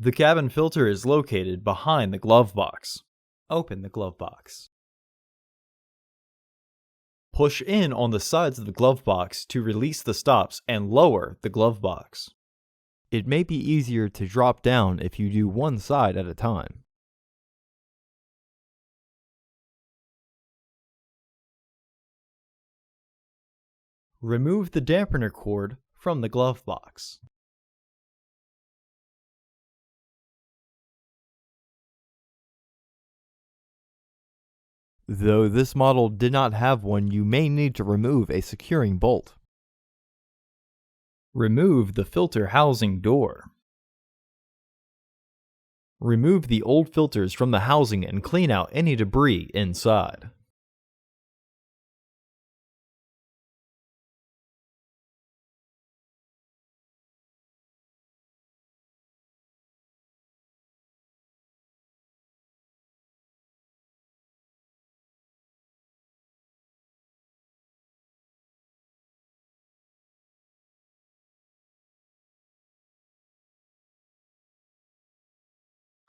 The cabin filter is located behind the glove box. Open the glove box. Push in on the sides of the glove box to release the stops and lower the glove box. It may be easier to drop down if you do one side at a time. Remove the dampener cord from the glove box. Though this model did not have one, you may need to remove a securing bolt. Remove the filter housing door. Remove the old filters from the housing and clean out any debris inside.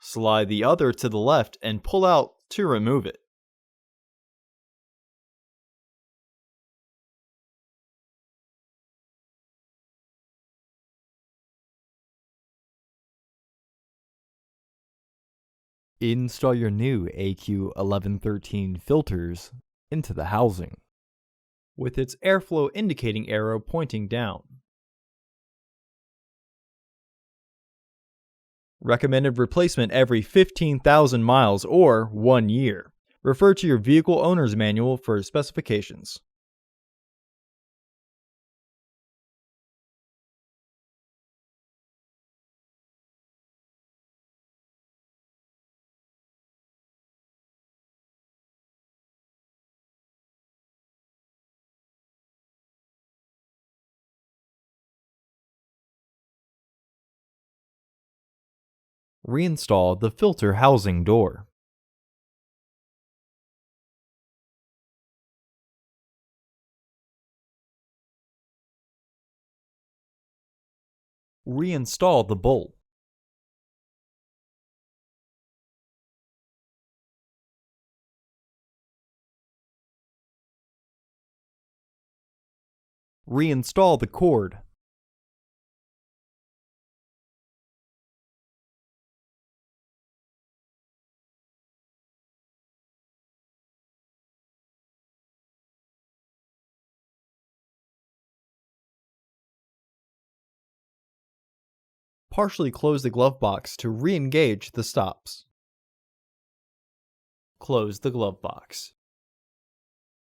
Slide the other to the left and pull out to remove it. Install your new AQ1113 filters into the housing, with its airflow indicating arrow pointing down. Recommended replacement every 15,000 miles or 1 year. Refer to your vehicle owner's manual for specifications. Reinstall the filter housing door. Reinstall the bolt. Reinstall the cord. Partially close the glove box to re-engage the stops. Close the glove box.